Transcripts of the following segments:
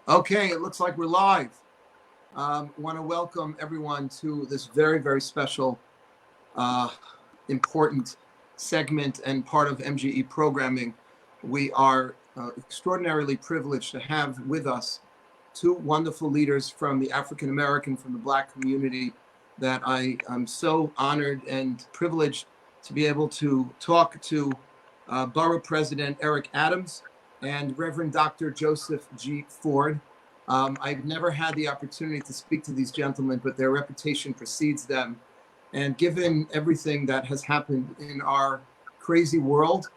Okay, it looks like we're live. Want to welcome everyone to this very, very special, uh, important segment and part of MGE programming. We are extraordinarily privileged to have with us two wonderful leaders from the African American, from the Black community, that I am so honored and privileged to be able to talk to Borough President Eric Adams and Reverend Dr. Joseph G. Ford. I've never had the opportunity to speak to these gentlemen, but their reputation precedes them. And given everything that has happened in our crazy world,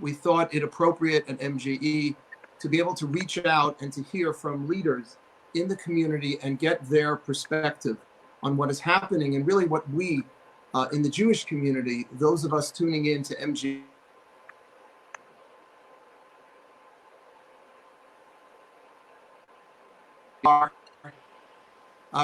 we thought it appropriate at MGE to be able to reach out and to hear from leaders in the community and get their perspective on what is happening and really what we in the Jewish community, those of us tuning in to MGE, are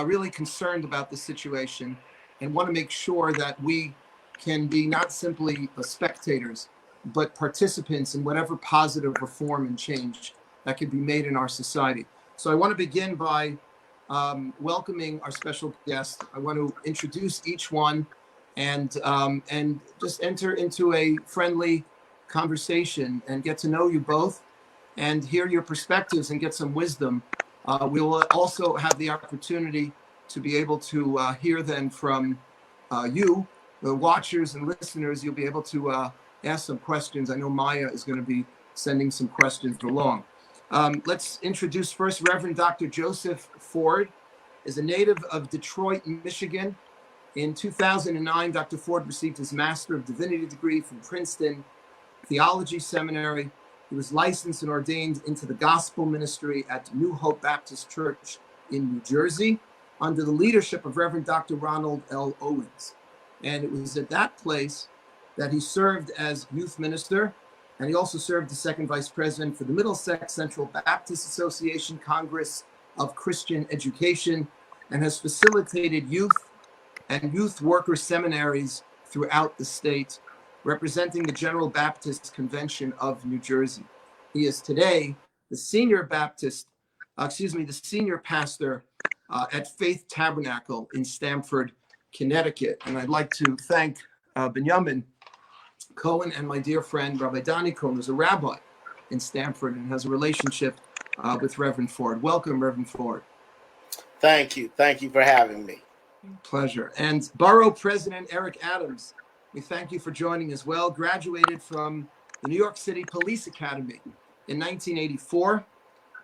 really concerned about the situation and want to make sure that we can be not simply spectators, but participants in whatever positive reform and change that can be made in our society. So I want to begin by welcoming our special guest. I want to introduce each one and just enter into a friendly conversation and get to know you both and hear your perspectives and get some wisdom. We will also have the opportunity to be able to hear then from you, the watchers and listeners. You'll be able to ask some questions. I know Maya is going to be sending some questions along. Let's introduce first Reverend Dr. Joseph Ford. Is a native of Detroit, Michigan. In 2009, Dr. Ford received his Master of Divinity degree from Princeton Theology Seminary. He was licensed and ordained into the gospel ministry at New Hope Baptist Church in New Jersey under the leadership of Reverend Dr. Ronald L. Owens. And it was at that place that he served as youth minister, and he also served as second vice president for the Middlesex Central Baptist Association Congress of Christian Education, and has facilitated youth and youth worker seminaries throughout the state, representing the General Baptist Convention of New Jersey. He is today the senior senior pastor at Faith Tabernacle in Stamford, Connecticut. And I'd like to thank Benjamin Cohen and my dear friend, Rabbi Donnie Cohen, who's a rabbi in Stamford and has a relationship with Reverend Ford. Welcome, Reverend Ford. Thank you. Thank you for having me. Pleasure. And Borough President Eric Adams, we thank you for joining as well. Graduated from the New York City Police Academy in 1984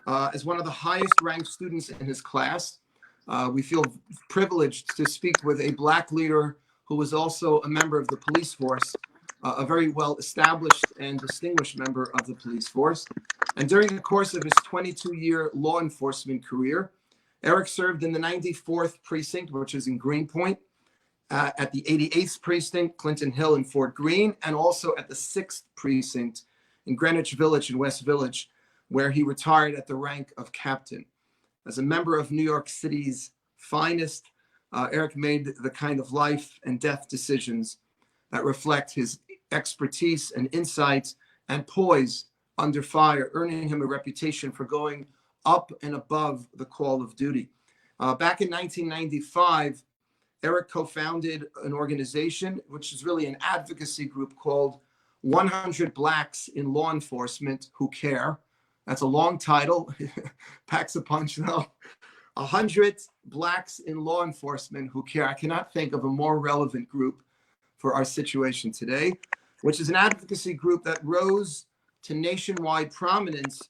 as one of the highest ranked students in his class. We feel privileged to speak with a Black leader who was also a member of the police force, a very well established and distinguished member of the police force. And during the course of his 22-year law enforcement career, Eric served in the 94th precinct, which is in Greenpoint, at the 88th precinct, Clinton Hill and Fort Greene, and also at the 6th precinct in Greenwich Village and West Village, where he retired at the rank of captain. As a member of New York City's finest, Eric made the kind of life and death decisions that reflect his expertise and insights and poise under fire, earning him a reputation for going up and above the call of duty. Back in 1995, Eric co-founded an organization, which is really an advocacy group called 100 Blacks in Law Enforcement Who Care. That's a long title, packs a punch though. 100 Blacks in Law Enforcement Who Care. I cannot think of a more relevant group for our situation today, which is an advocacy group that rose to nationwide prominence,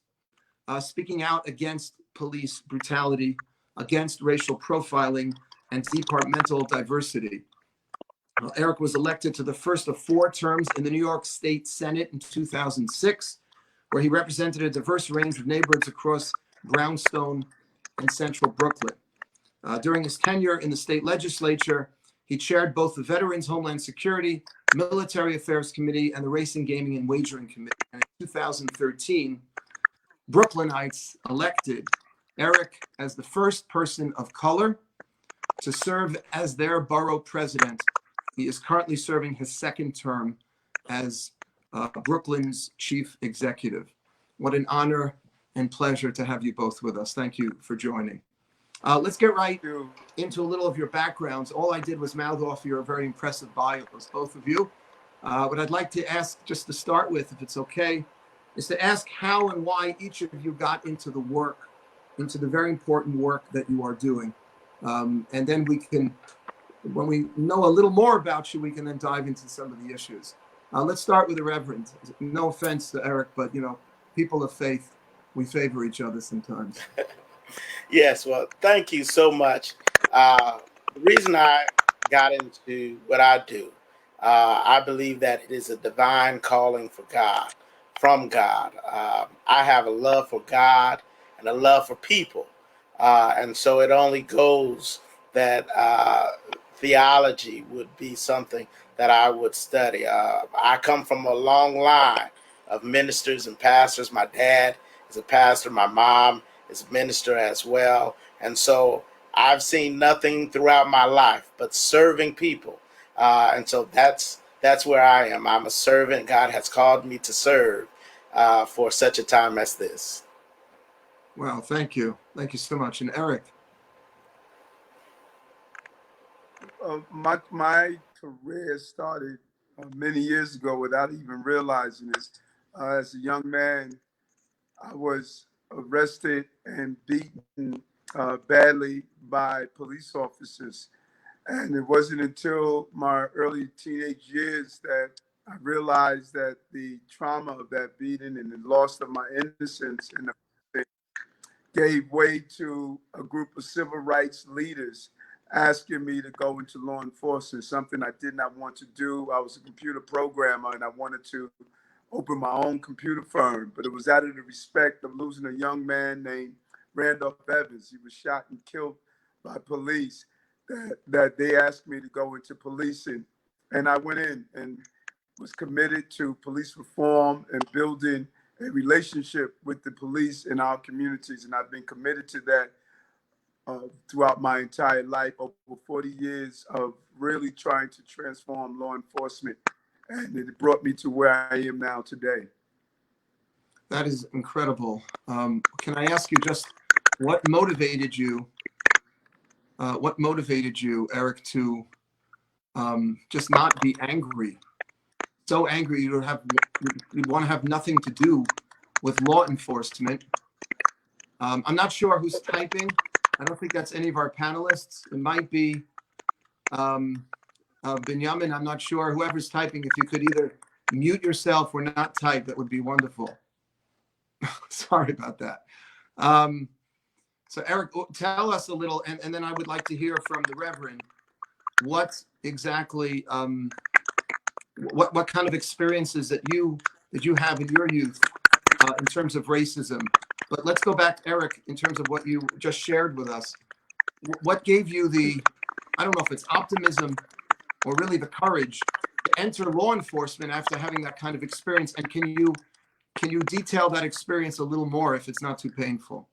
speaking out against police brutality, against racial profiling, and departmental diversity. Eric was elected to the first of 4 terms in the New York State Senate in 2006, where he represented a diverse range of neighborhoods across Brownstone and central Brooklyn. During his tenure in the state legislature, he chaired both the Veterans Homeland Security, Military Affairs Committee, and the Racing, Gaming, and Wagering Committee. And in 2013, Brooklynites elected Eric as the first person of color to serve as their borough president. He is currently serving his 2nd term as Brooklyn's chief executive. What an honor and pleasure to have you both with us. Thank you for joining. Let's get right into a little of your backgrounds. All I did was mouth off your very impressive bios, both of you. What I'd like to ask, just to start with, if it's okay, is to ask how and why each of you got into the work, into the very important work that you are doing. And then we can, when we know a little more about you, we can then dive into some of the issues. Let's start with the Reverend. No offense to Eric, but people of faith, we favor each other sometimes. Yes, well, thank you so much. The reason I got into what I do, I believe that it is a divine calling from God. I have a love for God and a love for people. And so it only goes that theology would be something that I would study. I come from a long line of ministers and pastors. My dad is a pastor. My mom is a minister as well. And so I've seen nothing throughout my life but serving people. And so that's where I am. I'm a servant. God has called me to serve for such a time as this. Wow, thank you. Thank you so much. And Eric? My career started many years ago without even realizing this. As a young man, I was arrested and beaten badly by police officers. And it wasn't until my early teenage years that I realized that the trauma of that beating and the loss of my innocence and the gave way to a group of civil rights leaders asking me to go into law enforcement, something I did not want to do. I was a computer programmer and I wanted to open my own computer firm, but it was out of the respect of losing a young man named Randolph Evans. He was shot and killed by police that they asked me to go into policing. And I went in and was committed to police reform and building a relationship with the police in our communities. And I've been committed to that throughout my entire life, over 40 years of really trying to transform law enforcement. And it brought me to where I am now today. That is incredible. Can I ask you just what motivated you? Eric, to just not be angry? So angry you'd want to have nothing to do with law enforcement. I'm not sure who's typing. I don't think that's any of our panelists. It might be Benjamin. I'm not sure. Whoever's typing, if you could either mute yourself or not type, that would be wonderful. Sorry about that. So Eric, tell us a little, and then I would like to hear from the Reverend, what exactly, what kind of experiences that you have in your youth in terms of racism. But let's go back, Eric, in terms of what you just shared with us. What gave you the, I don't know if it's optimism or really the courage to enter law enforcement after having that kind of experience? And can you detail that experience a little more if it's not too painful?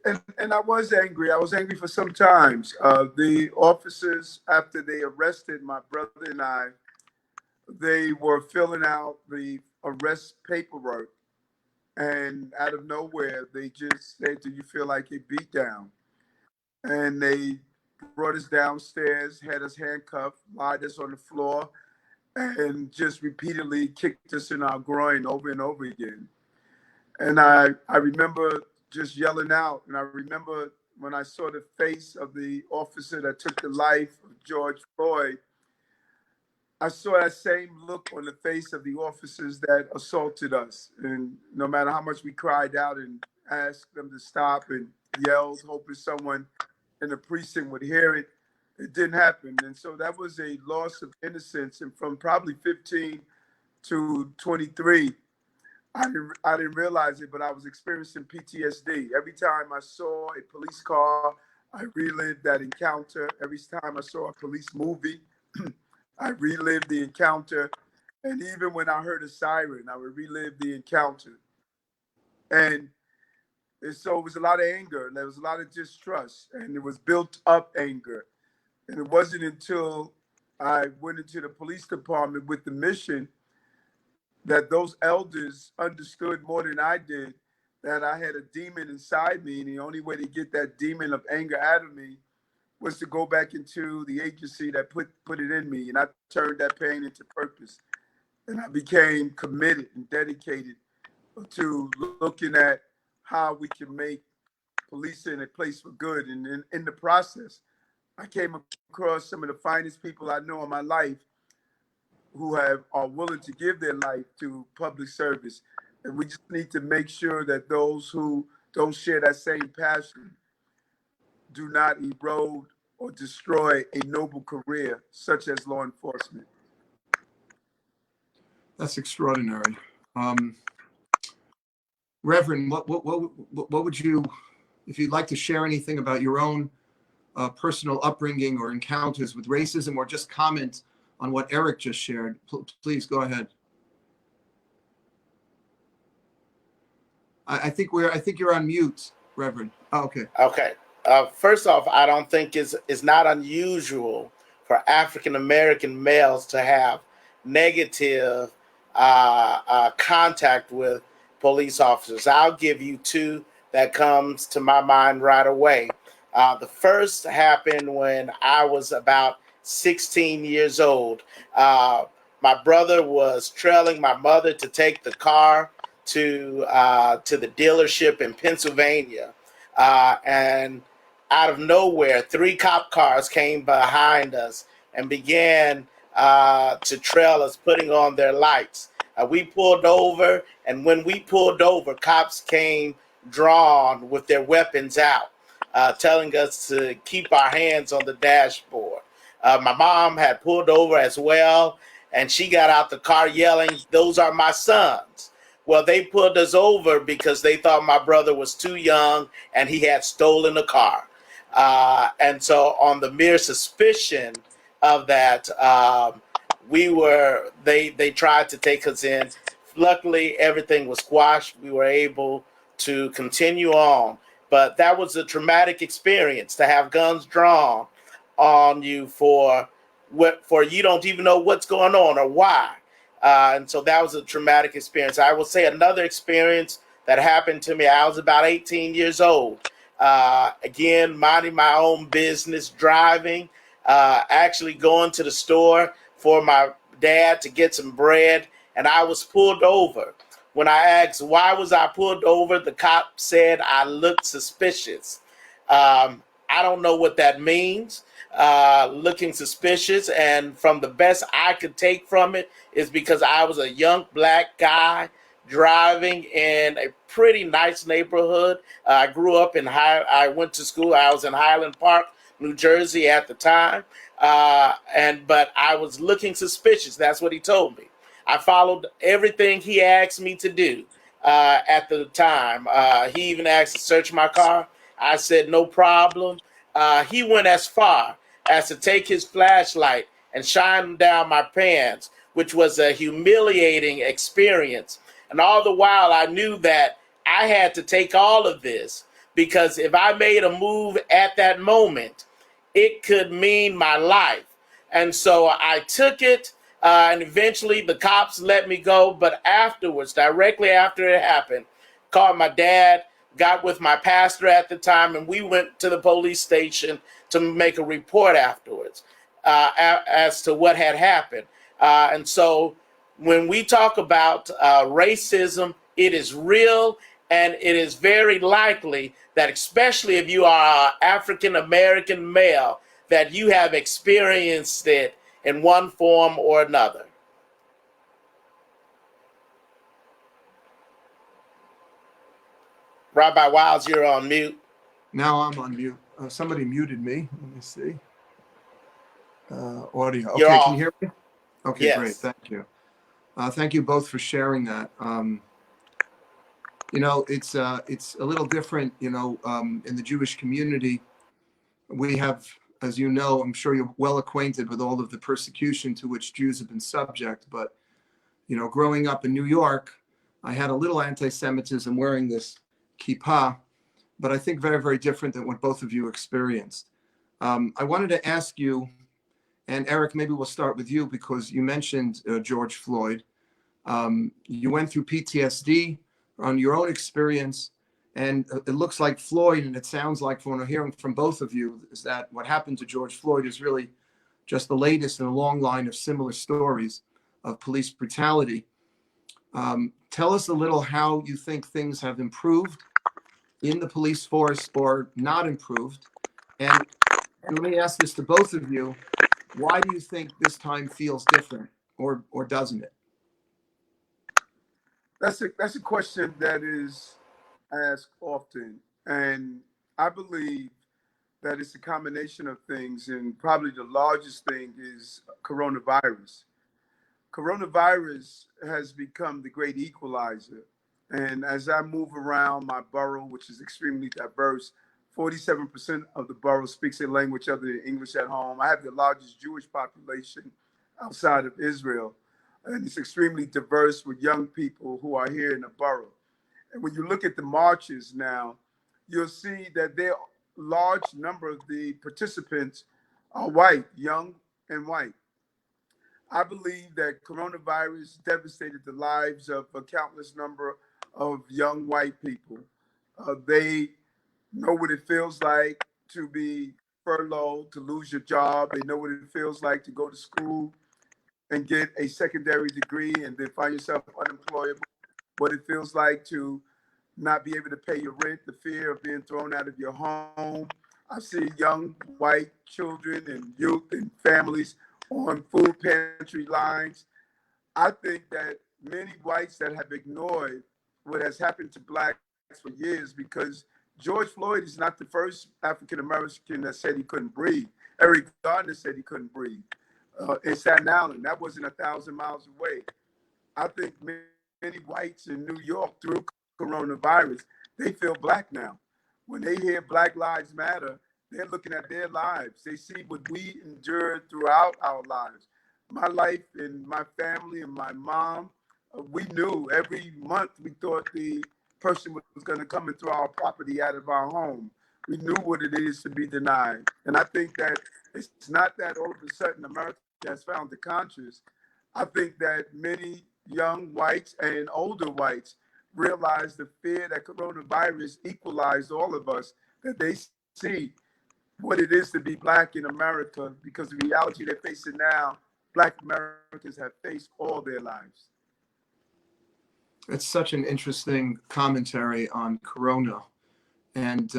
And I was angry. I was angry for some times. The officers, after they arrested my brother and I, they were filling out the arrest paperwork. And out of nowhere, they just said, "Do you feel like a beat down?" And they brought us downstairs, had us handcuffed, lied us on the floor, and just repeatedly kicked us in our groin over and over again. And I remember just yelling out. And I remember when I saw the face of the officer that took the life of George Floyd, I saw that same look on the face of the officers that assaulted us. And no matter how much we cried out and asked them to stop and yelled, hoping someone in the precinct would hear it, it didn't happen. And so that was a loss of innocence. And from probably 15 to 23, I didn't realize it, but I was experiencing PTSD. Every time I saw a police car, I relived that encounter. Every time I saw a police movie, I relived the encounter. And even when I heard a siren, I would relive the encounter. And so it was a lot of anger. And there was a lot of distrust. And it was built up anger. And it wasn't until I went into the police department with the mission that those elders understood more than I did that I had a demon inside me, and the only way to get that demon of anger out of me was to go back into the agency that put it in me, and I turned that pain into purpose, and I became committed and dedicated to looking at how we can make policing a place for good. And in the process, I came across some of the finest people I know in my life who are willing to give their life to public service. And we just need to make sure that those who don't share that same passion do not erode or destroy a noble career such as law enforcement. That's extraordinary. Reverend, what would you, if you'd like to share anything about your own personal upbringing or encounters with racism, or just comment on what Eric just shared, please go ahead. I think you're on mute, Reverend. Oh, okay. Okay. First off, I don't think it's not unusual for African American males to have negative contact with police officers. I'll give you two that comes to my mind right away. The first happened when I was about 16 years old. My brother was trailing my mother to take the car to the dealership in Pennsylvania, and out of nowhere, 3 cop cars came behind us and began to trail us, putting on their lights. We pulled over, and when we pulled over, cops came drawn with their weapons out, telling us to keep our hands on the dashboard. My mom had pulled over as well, and she got out the car yelling, "Those are my sons." Well, they pulled us over because they thought my brother was too young and he had stolen a car. And so on the mere suspicion of that, they tried to take us in. Luckily, everything was squashed. We were able to continue on. But that was a traumatic experience, to have guns drawn on you for you don't even know what's going on or why. And so that was a traumatic experience. I will say another experience that happened to me. I was about 18 years old. Again, minding my own business, driving, actually going to the store for my dad to get some bread, and I was pulled over. When I asked why was I pulled over, the cop said I looked suspicious. I don't know what that means, looking suspicious, and from the best I could take from it is because I was a young black guy driving in a pretty nice neighborhood. I grew up I went to school. I was in Highland Park, New Jersey at the time. But I was looking suspicious. That's what he told me. I followed everything he asked me to do at the time. He even asked to search my car. I said, no problem. He went as far as to take his flashlight and shine down my pants, which was a humiliating experience. And all the while, I knew that I had to take all of this, because if I made a move at that moment, it could mean my life. And so I took it, and eventually the cops let me go. But afterwards, directly after it happened, called my dad, got with my pastor at the time, and we went to the police station to make a report afterwards as to what had happened. And so when we talk about racism, it is real, and it is very likely that, especially if you are an African-American male, that you have experienced it in one form or another. Rabbi Wiles, you're on mute. Now I'm on mute. Somebody muted me. Let me see. Audio. Okay, can you hear me? Okay, yes. Great. Thank you. Thank you both for sharing that. It's a little different, in the Jewish community. We have, as you know, I'm sure you're well acquainted with all of the persecution to which Jews have been subject. But, growing up in New York, I had a little anti-Semitism wearing this kippah, but I think very, very different than what both of you experienced. I wanted to ask you, and Eric, maybe we'll start with you, because you mentioned George Floyd. You went through PTSD on your own experience. And it looks like Floyd, and it sounds like from what I'm hearing from both of you, is that what happened to George Floyd is really just the latest in a long line of similar stories of police brutality. Tell us a little how you think things have improved in the police force or not improved. And let me ask this to both of you. Why do you think this time feels different, or doesn't it? That's a question that is asked often, and I believe that it's a combination of things, and probably the largest thing is coronavirus. Coronavirus has become the great equalizer. And as I move around my borough, which is extremely diverse, 47% of the borough speaks a language other than English at home. I have the largest Jewish population outside of Israel. And it's extremely diverse with young people who are here in the borough. And when you look at the marches now, you'll see that there large number of the participants are white, young and white. I believe that coronavirus devastated the lives of a countless number of young white people. They know what it feels like to be furloughed, to lose your job. They know what it feels like to go to school and get a secondary degree and then find yourself unemployable. What it feels like to not be able to pay your rent, the fear of being thrown out of your home. I see young white children and youth and families on food pantry lines. I think that many whites that have ignored what has happened to blacks for years, because George Floyd is not the first African American that said he couldn't breathe. Eric Gardner said he couldn't breathe. In Staten Island, that wasn't 1,000 miles away. I think many whites in New York through coronavirus, they feel black now. When they hear Black Lives Matter, they're looking at their lives. They see what we endured throughout our lives. My life and my family and my mom, we knew every month we thought the person was going to come and throw our property out of our home. We knew what it is to be denied. And I think that it's not that all of a sudden America has found the conscious. I think that many young whites and older whites realize the fear that coronavirus equalized all of us, that they see what it is to be black in America, because the reality they're facing now, black Americans have faced all their lives. It's such an interesting commentary on Corona. And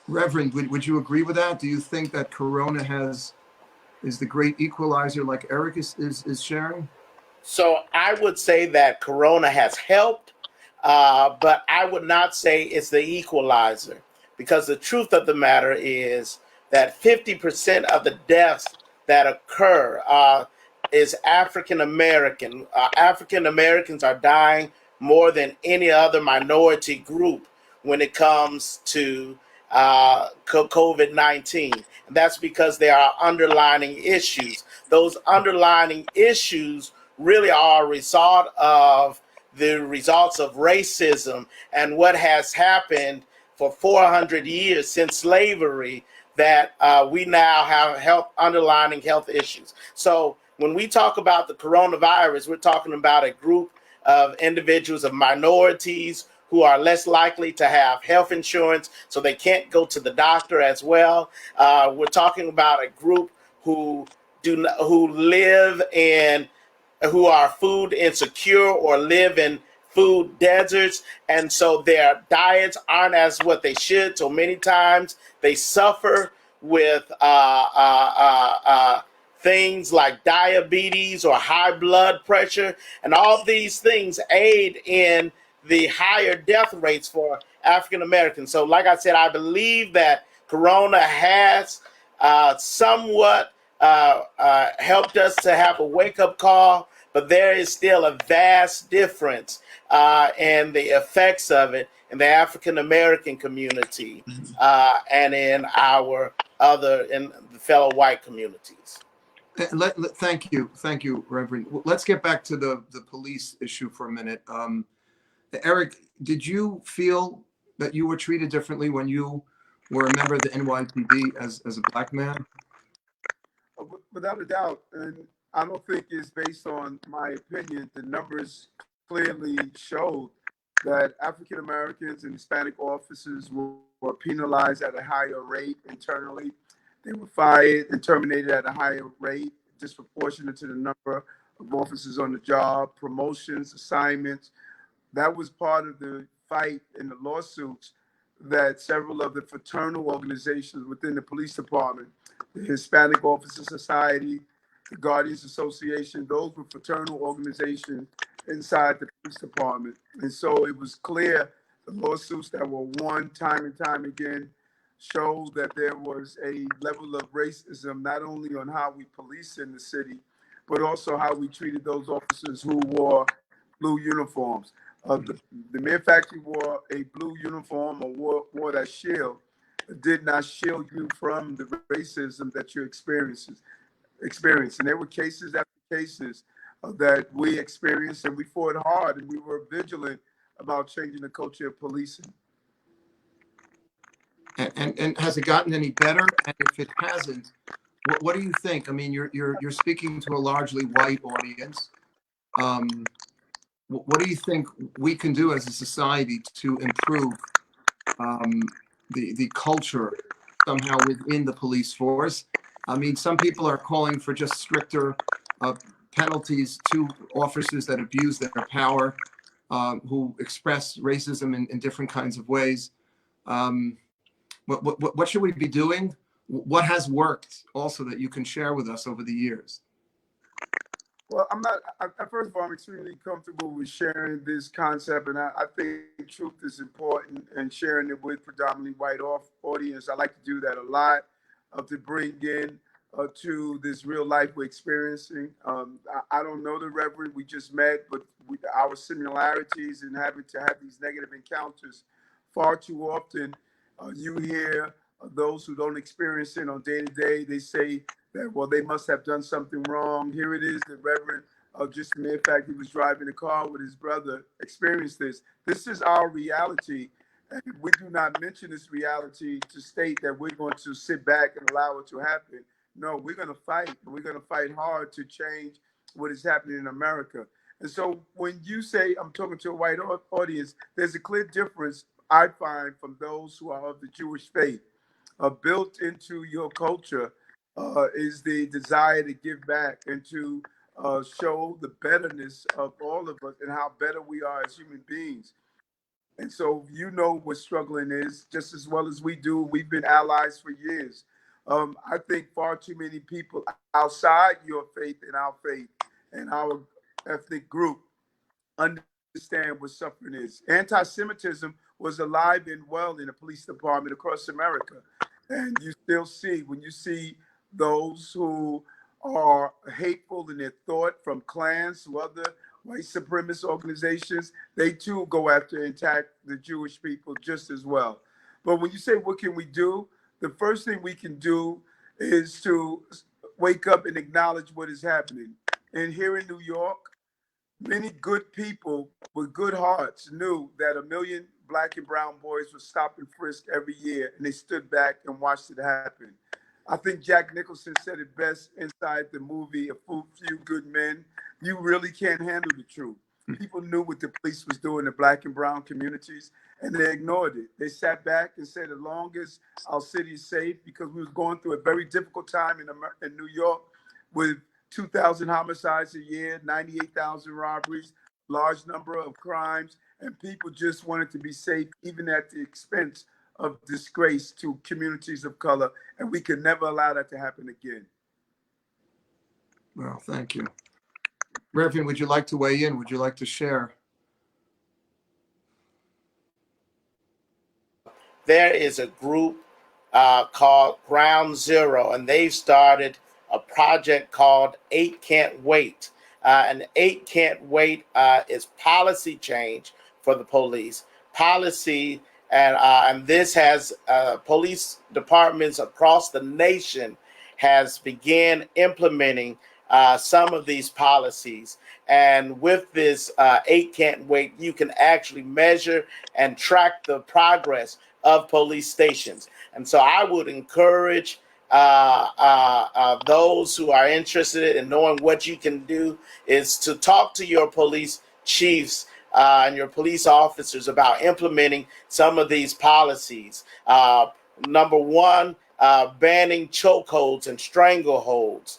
Reverend, would you agree with that? Do you think that Corona is the great equalizer, like Eric is sharing? So I would say that Corona has helped, but I would not say it's the equalizer, because the truth of the matter is that 50% of the deaths that occur is African American. African Americans are dying more than any other minority group when it comes to COVID-19. And that's because there are underlying issues. Those underlying issues really are a result of the results of racism and what has happened for 400 years since slavery, that we now have underlying health issues. So when we talk about the coronavirus, we're talking about a group of individuals, of minorities, who are less likely to have health insurance, so they can't go to the doctor as well. We're talking about a group who live in, who are food insecure or live in food deserts, and so their diets aren't as what they should. So many times they suffer with things like diabetes or high blood pressure, and all these things aid in the higher death rates for African Americans. So like I said, I believe that Corona has somewhat helped us to have a wake-up call, but there is still a vast difference in the effects of it in the African American community and in the fellow white communities. Thank you, Reverend. Let's get back to the police issue for a minute. Eric, did you feel that you were treated differently when you were a member of the NYPD as a black man? Without a doubt, and I don't think it's based on my opinion. The numbers clearly showed that African Americans and Hispanic officers were penalized at a higher rate internally. They were fired and terminated at a higher rate, disproportionate to the number of officers on the job, promotions, assignments. That was part of the fight in the lawsuits that several of the fraternal organizations within the police department, the Hispanic Officer Society, the Guardians Association, those were fraternal organizations inside the police department. And so it was clear the lawsuits that were won time and time again showed that there was a level of racism, not only on how we police in the city, but also how we treated those officers who wore blue uniforms. The mere fact you wore a blue uniform or wore that shield did not shield you from the racism that you experienced. And there were cases after cases that we experienced, and we fought hard, and we were vigilant about changing the culture of policing. And has it gotten any better? And if it hasn't, what do you think? I mean, you're speaking to a largely white audience. What do you think we can do as a society to improve the culture somehow within the police force? I mean, some people are calling for just stricter penalties to officers that abuse their power, who express racism in different kinds of ways. What should we be doing? What has worked also that you can share with us over the years? Well, first of all, I'm extremely comfortable with sharing this concept, and I think truth is important and sharing it with predominantly white audience. I like to do that a lot, to bring in to this real life we're experiencing. I don't know the Reverend, we just met, but our similarities in having to have these negative encounters far too often. You hear those who don't experience it on day to day, they say that, well, they must have done something wrong. Here it is, the Reverend, just the mere fact he was driving a car with his brother, experienced this. This is our reality. And we do not mention this reality to state that we're going to sit back and allow it to happen. No, we're going to fight. We're going to fight hard to change what is happening in America. And so when you say, I'm talking to a white audience, there's a clear difference, I find, from those who are of the Jewish faith. Built into your culture is the desire to give back and to show the betterness of all of us and how better we are as human beings. And so you know what struggling is just as well as we do. We've been allies for years. I think far too many people outside your faith and our ethnic group understand what suffering is. Anti-Semitism was alive and well in the police department across America. And you still see, when you see those who are hateful in their thought, from Klans to other white supremacist organizations, they too go after and attack the Jewish people just as well. But when you say, what can we do? The first thing we can do is to wake up and acknowledge what is happening. And here in New York, many good people with good hearts knew that 1 million Black and brown boys would stop and frisk every year, and they stood back and watched it happen. I think Jack Nicholson said it best inside the movie A Few Good Men. You really can't handle the truth. People knew what the police was doing in Black and brown communities, and they ignored it. They sat back and said, as long as our city is safe, because we was going through a very difficult time in New York with 2,000 homicides a year, 98,000 robberies, large number of crimes, and people just wanted to be safe, even at the expense of disgrace to communities of color. And we can never allow that to happen again. Well, thank you. Reverend, would you like to weigh in? Would you like to share? There is a group called Ground Zero, and they've started a project called 8 Can't Wait. And 8 Can't Wait is policy change for the police. Policy, and this has police departments across the nation has began implementing some of these policies. And with this 8 Can't Wait, you can actually measure and track the progress of police stations. And so I would encourage those who are interested in knowing what you can do is to talk to your police chiefs and your police officers about implementing some of these policies. Number one, banning chokeholds and strangleholds,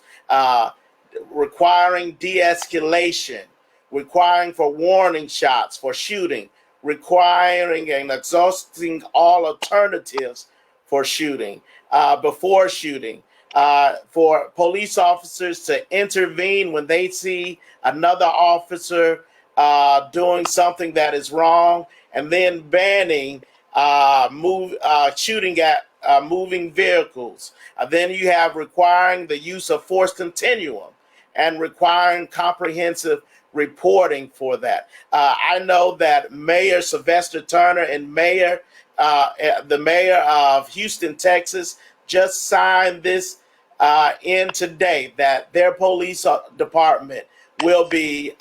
requiring de-escalation, requiring for warning shots for shooting, requiring and exhausting all alternatives for shooting, before shooting, for police officers to intervene when they see another officer doing something that is wrong, and then banning shooting at moving vehicles. Then you have requiring the use of force continuum and requiring comprehensive reporting for that. I know that Mayor Sylvester Turner and the mayor of Houston, Texas, just signed this in today, that their police department will be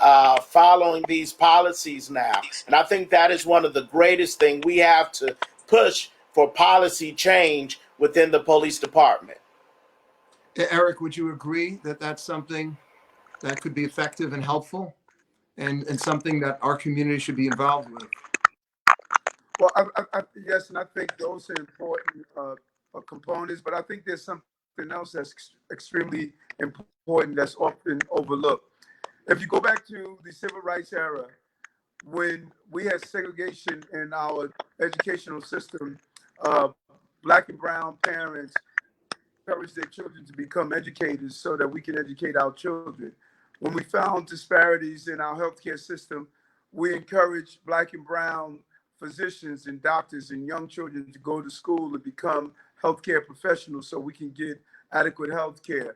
following these policies now. And I think that is one of the greatest things. We have to push for policy change within the police department. Eric, would you agree that that's something that could be effective and helpful, and something that our community should be involved with? Well, yes, and I think those are important components, but I think there's something else that's extremely important that's often overlooked. If you go back to the civil rights era, when we had segregation in our educational system, Black and brown parents encourage their children to become educators so that we can educate our children. When we found disparities in our healthcare system, we encouraged Black and brown physicians and doctors and young children to go to school and become healthcare professionals so we can get adequate healthcare.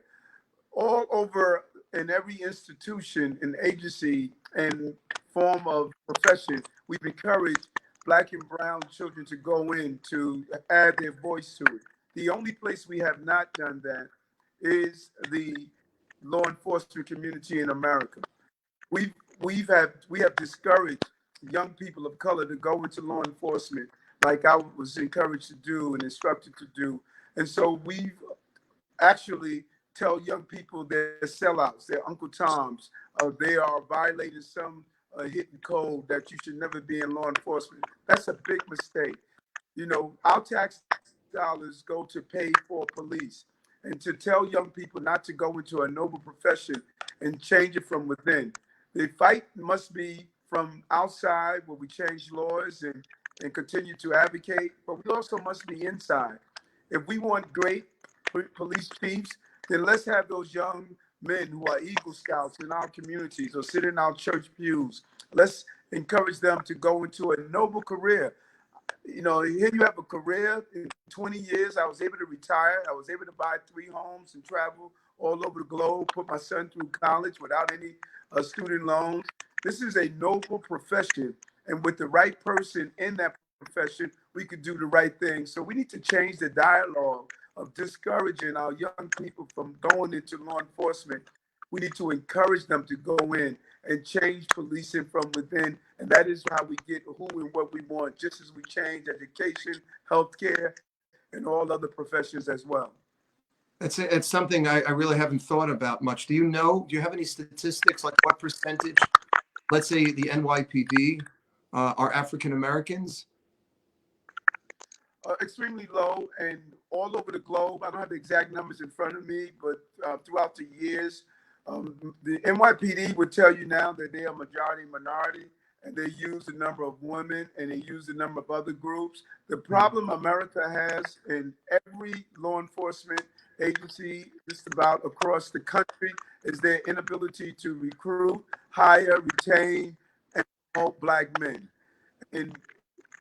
All over in every institution and agency and form of profession, we've encouraged Black and brown children to go in to add their voice to it. The only place we have not done that is the law enforcement community in America. We have discouraged young people of color to go into law enforcement, like I was encouraged to do and instructed to do. And so we've actually tell young people they're sellouts, they're Uncle Toms, they are violating some hidden code, that you should never be in law enforcement. That's a big mistake. You know, our tax dollars go to pay for police, and to tell young people not to go into a noble profession and change it from within. The fight must be from outside, where we change laws and continue to advocate, but we also must be inside. If we want great police chiefs, then let's have those young men who are Eagle Scouts in our communities or sit in our church pews. Let's encourage them to go into a noble career. You know, here you have a career. In 20 years, I was able to retire. I was able to buy 3 homes and travel all over the globe, put my son through college without any student loans. This is a noble profession. And with the right person in that profession, we could do the right thing. So we need to change the dialogue of discouraging our young people from going into law enforcement. We need to encourage them to go in and change policing from within. And that is how we get who and what we want, just as we change education, healthcare, and all other professions as well. It's something I really haven't thought about much. Do you have any statistics, like what percentage, let's say the NYPD, are African Americans? Extremely low, and all over the globe. I don't have the exact numbers in front of me, but throughout the years, the NYPD would tell you now that they are majority minority, and they use the number of women and they use the number of other groups. The problem America has in every law enforcement agency, just about across the country, is their inability to recruit, hire, retain, and promote Black men. And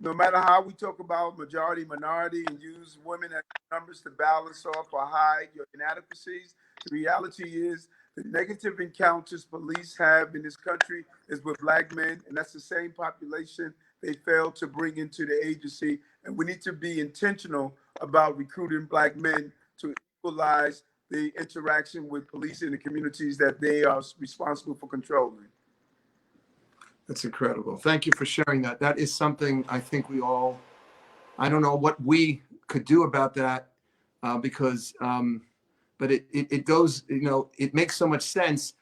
no matter how we talk about majority minority and use women as numbers to balance off or hide your inadequacies, the reality is the negative encounters police have in this country is with Black men, and that's the same population they failed to bring into the agency. And we need to be intentional about recruiting Black men to equalize the interaction with police in the communities that they are responsible for controlling. That's incredible. Thank you for sharing that. That is something I think we all, I don't know what we could do about that, because, but it goes, you know, it makes so much sense.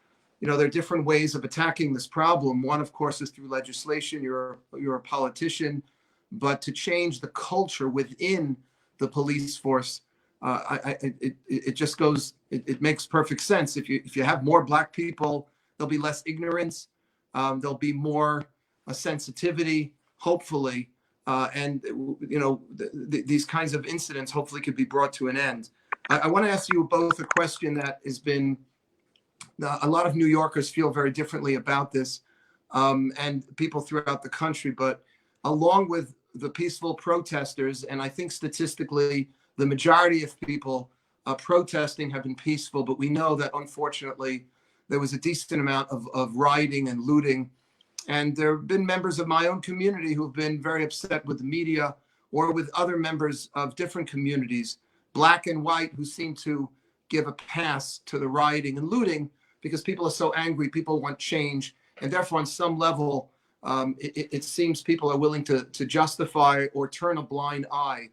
there are different ways of attacking this problem. One, of course, is through legislation. You're a politician, but to change the culture within the police force, it just goes. It makes perfect sense. If you have more Black people, there'll be less ignorance. There'll be more sensitivity, hopefully, and these kinds of incidents hopefully could be brought to an end. I want to ask you both a question that has been. A lot of New Yorkers feel very differently about this, and people throughout the country. But along with the peaceful protesters, and I think statistically, the majority of people protesting have been peaceful, but we know that unfortunately there was a decent amount of rioting and looting. And there have been members of my own community who've been very upset with the media or with other members of different communities, Black and white, who seem to give a pass to the rioting and looting because people are so angry, people want change. And therefore, on some level, it seems people are willing to justify or turn a blind eye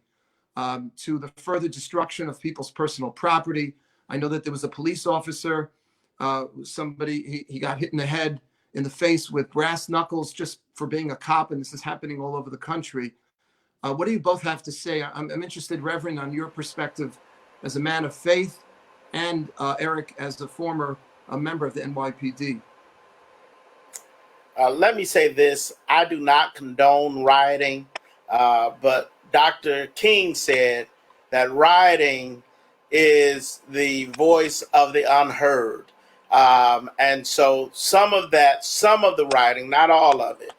to the further destruction of people's personal property. I know that there was a police officer, he got hit in the head, in the face with brass knuckles just for being a cop, and this is happening all over the country. What do you both have to say? I'm interested, Reverend, on your perspective as a man of faith, and Eric as a former member of the NYPD. Let me say this. I do not condone rioting, but Dr. King said that rioting is the voice of the unheard. And so some of the rioting, not all of it,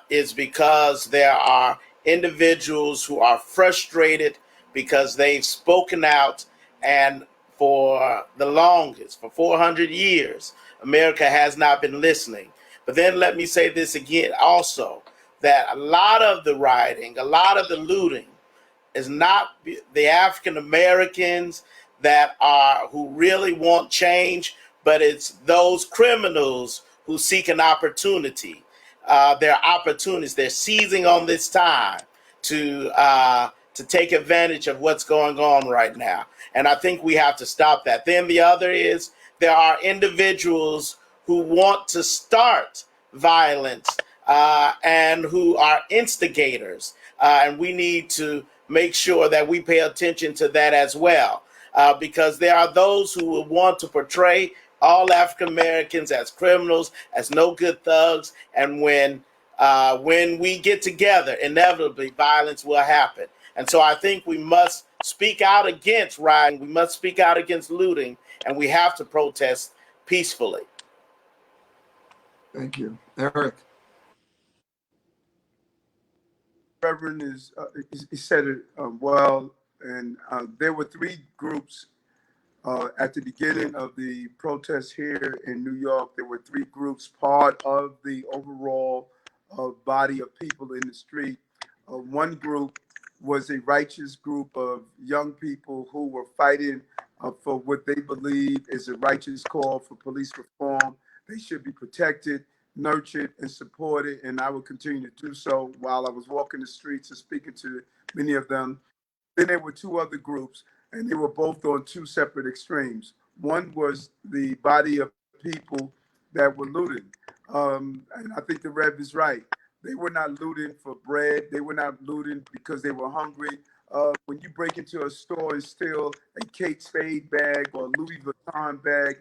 is because there are individuals who are frustrated because they've spoken out, and for the longest, for 400 years, America has not been listening. But then let me say this again also, that a lot of the rioting, a lot of the looting is not the African Americans who really want change, but it's those criminals who seek an opportunity. They're opportunists. They're seizing on this time to take advantage of what's going on right now. And I think we have to stop that. Then the other is there are individuals who want to start violence and who are instigators. And we need to make sure that we pay attention to that as well, because there are those who will want to portray all African Americans as criminals, as no good thugs. And when we get together, inevitably violence will happen. And so I think we must speak out against rioting. We must speak out against looting, and we have to protest peacefully. Thank you. Eric. Reverend he said it well, and there were three groups at the beginning of the protests here in New York. There were three groups, part of the overall body of people in the street. One group was a righteous group of young people who were fighting for what they believe is a righteous call for police reform. They should be protected, nurtured, and supported, and I will continue to do so while I was walking the streets and speaking to many of them. Then there were two other groups, and they were both on two separate extremes. One was the body of people that were looting, and I think the Rev is right. They were not looting for bread. They were not looting because they were hungry. When you break into a store and steal a Kate Spade bag or a Louis Vuitton bag,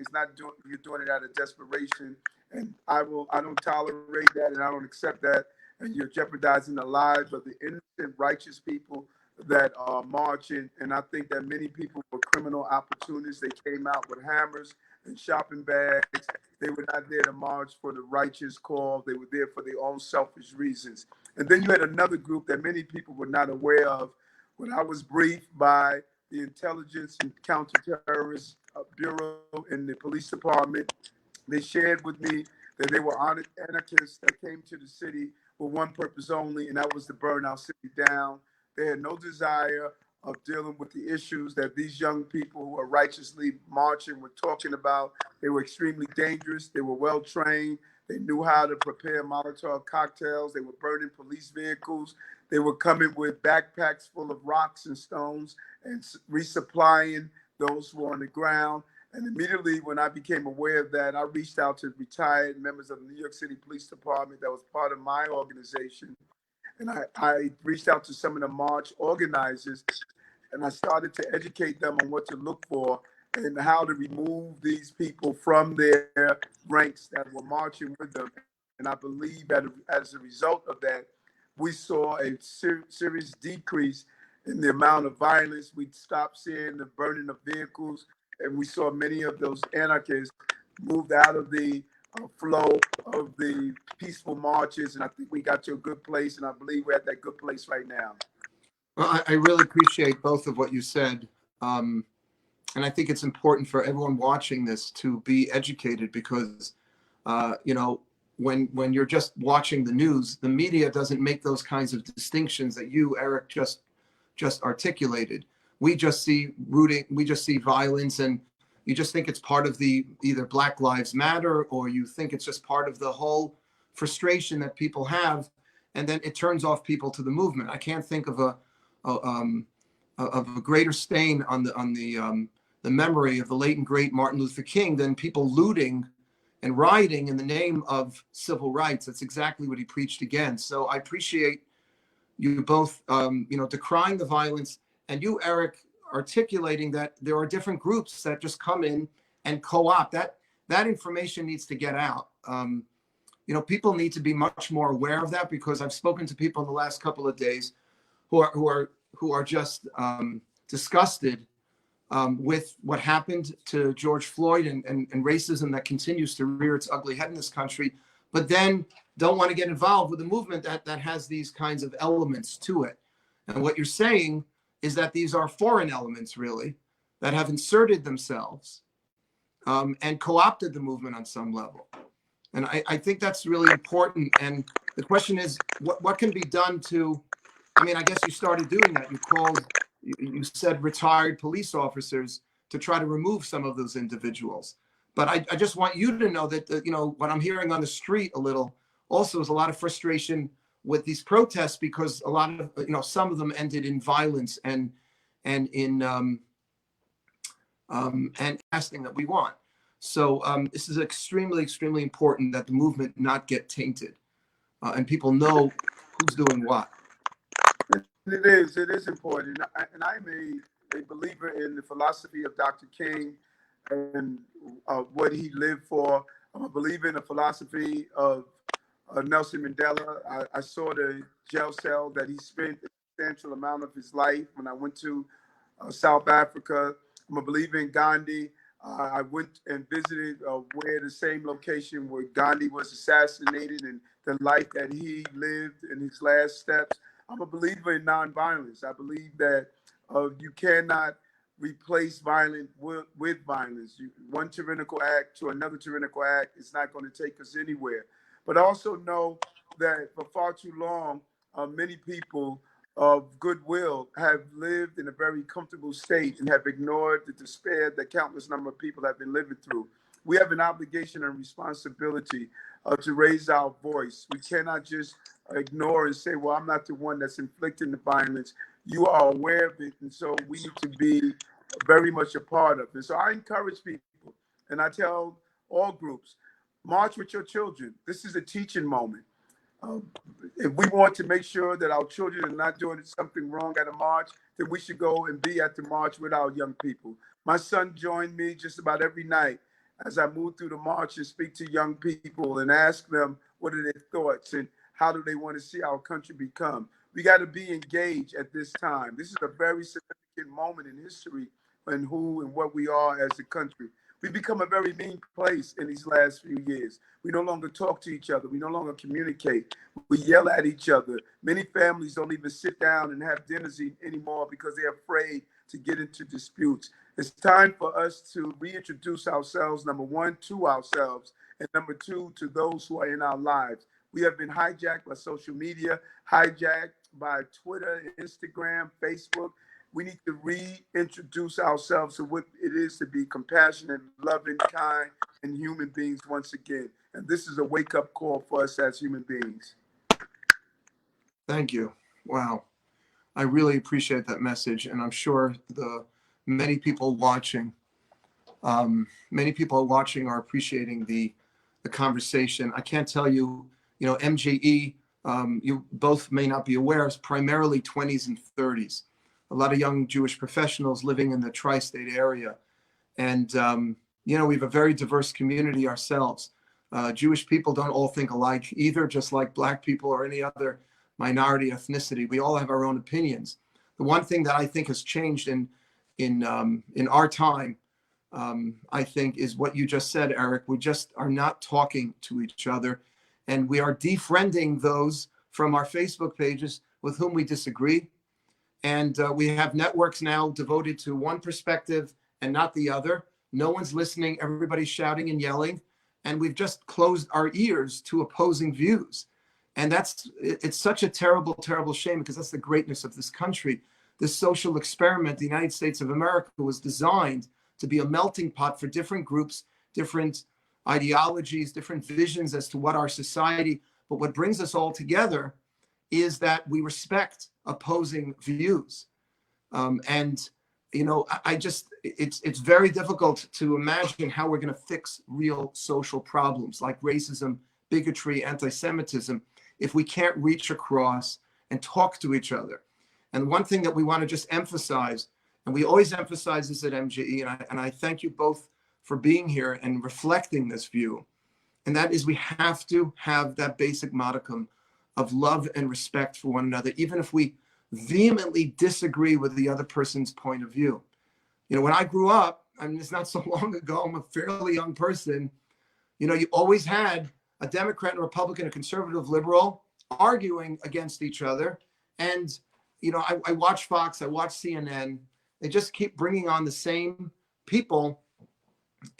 you're doing it out of desperation. And I don't tolerate that, and I don't accept that. And you're jeopardizing the lives of the innocent, righteous people that are marching. And I think that many people were criminal opportunists. They came out with hammers and shopping bags. They were not there to march for the righteous cause. They were there for their own selfish reasons. And then you had another group that many people were not aware of. When I was briefed by the Intelligence and Counterterrorist Bureau and the police department, they shared with me that they were anarchists that came to the city for one purpose only, and that was to burn our city down. They had no desire of dealing with the issues that these young people who are righteously marching were talking about. They were extremely dangerous. They were well trained. They knew how to prepare Molotov cocktails. They were burning police vehicles. They were coming with backpacks full of rocks and stones and resupplying those who were on the ground. And immediately when I became aware of that, I reached out to retired members of the New York City Police Department that was part of my organization. And I reached out to some of the march organizers, and I started to educate them on what to look for and how to remove these people from their ranks that were marching with them. And I believe that as a result of that, we saw a serious decrease in the amount of violence. We stopped seeing the burning of vehicles, and we saw many of those anarchists moved out of the flow of the peaceful marches. And I think we got to a good place, and I believe we're at that good place right now. Well, I really appreciate both of what you said. And I think it's important for everyone watching this to be educated because, you know, when you're just watching the news, the media doesn't make those kinds of distinctions that you, Eric, just articulated. We just see violence, and you just think it's part of the either Black Lives Matter, or you think it's just part of the whole frustration that people have, and then it turns off people to the movement. I can't think of a greater stain on the memory of the late and great Martin Luther King than people looting and rioting in the name of civil rights. That's exactly what he preached against. So I appreciate you both, you know, decrying the violence, and you, Eric, articulating that there are different groups that just come in and co-opt. That information needs to get out. You know, people need to be much more aware of that, because I've spoken to people in the last couple of days who are just disgusted with what happened to George Floyd and racism that continues to rear its ugly head in this country, but then don't want to get involved with a movement that has these kinds of elements to it. And what you're saying is that these are foreign elements, really, that have inserted themselves and co-opted the movement on some level. And I think that's really important. And the question is, what can be done to, I mean, I guess you started doing that. You said retired police officers to try to remove some of those individuals. But I just want you to know that, you know, what I'm hearing on the street a little also is a lot of frustration with these protests, because a lot of, you know, some of them ended in violence and in and casting that we want. So this is extremely, extremely important that the movement not get tainted and people know who's doing what. It is important. And I'm a believer in the philosophy of Dr. King and what he lived for. I'm a believer in the philosophy of Nelson Mandela. I saw the jail cell that he spent a substantial amount of his life when I went to South Africa. I'm a believer in Gandhi. I went and visited where the same location where Gandhi was assassinated and the life that he lived in his last steps. I'm a believer in nonviolence. I believe that you cannot replace violence with violence. One tyrannical act to another tyrannical act is not going to take us anywhere. But I also know that for far too long, many people of goodwill have lived in a very comfortable state and have ignored the despair that countless number of people have been living through. We have an obligation and responsibility to raise our voice. We cannot just ignore and say, well, I'm not the one that's inflicting the violence. You are aware of it, and so we need to be very much a part of it. So I encourage people, and I tell all groups, march with your children. This is a teaching moment. If we want to make sure that our children are not doing something wrong at a march, then we should go and be at the march with our young people. My son joined me just about every night as I move through the march and speak to young people and ask them what are their thoughts and how do they want to see our country become. We got to be engaged at this time. This is a very significant moment in history and who and what we are as a country. We've become a very mean place in these last few years. We no longer talk to each other. We no longer communicate. We yell at each other. Many families don't even sit down and have dinners anymore because they're afraid to get into disputes. It's time for us to reintroduce ourselves, number one, to ourselves, and number two, to those who are in our lives. We have been hijacked by social media, hijacked by Twitter, Instagram, Facebook. We need to reintroduce ourselves to what it is to be compassionate, loving, kind, and human beings once again. And this is a wake-up call for us as human beings. Thank you. Wow. I really appreciate that message. And I'm sure the many people watching Many people watching are appreciating the conversation. I can't tell you, MJE, you both may not be aware, is primarily 20s and 30s. A lot of young Jewish professionals living in the tri-state area. And, we have a very diverse community ourselves. Jewish people don't all think alike either, just like Black people or any other minority ethnicity. We all have our own opinions. The one thing that I think has changed in our time, I think, is what you just said, Eric. We just are not talking to each other, and we are defriending those from our Facebook pages with whom we disagree. And we have networks now devoted to one perspective and not the other. No one's listening. Everybody's shouting and yelling. And we've just closed our ears to opposing views. And it's such a terrible, terrible shame, because that's the greatness of this country. This social experiment, the United States of America, was designed to be a melting pot for different groups, different ideologies, different visions as to what our society, but what brings us all together is that we respect opposing views. It's very difficult to imagine how we're going to fix real social problems like racism, bigotry, anti-Semitism, if we can't reach across and talk to each other. And one thing that we want to just emphasize, and we always emphasize this at MJE, and I thank you both for being here and reflecting this view, and that is we have to have that basic modicum of love and respect for one another, even if we vehemently disagree with the other person's point of view. When I grew up, it's not so long ago, I'm a fairly young person, you always had a Democrat and a Republican, a conservative, liberal, arguing against each other. And, I watch Fox, I watch CNN, they just keep bringing on the same people.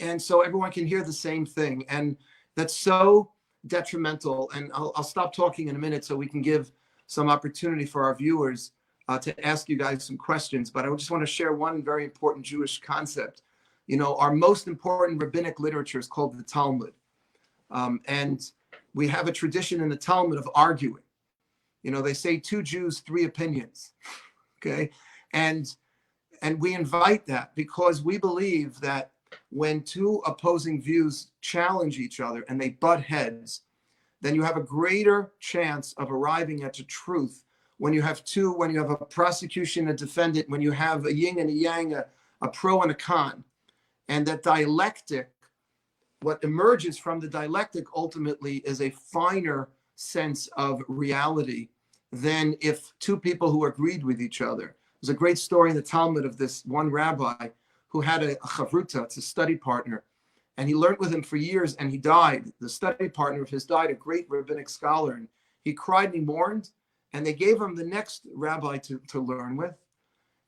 And so everyone can hear the same thing. And that's so detrimental. And I'll stop talking in a minute so we can give some opportunity for our viewers to ask you guys some questions. But I just want to share one very important Jewish concept. Our most important rabbinic literature is called the Talmud. And we have a tradition in the Talmud of arguing. They say 2 Jews, 3 opinions. Okay. And we invite that because we believe that when 2 opposing views challenge each other and they butt heads, then you have a greater chance of arriving at the truth when you have a prosecution, a defendant, when you have a yin and a yang, a pro and a con. And that dialectic, what emerges from the dialectic ultimately is a finer sense of reality than if 2 people who agreed with each other. There's a great story in the Talmud of this one rabbi who had a chavruta, it's a study partner, and he learned with him for years, and he died. The study partner of his died, a great rabbinic scholar, and he cried and he mourned, and they gave him the next rabbi to learn with.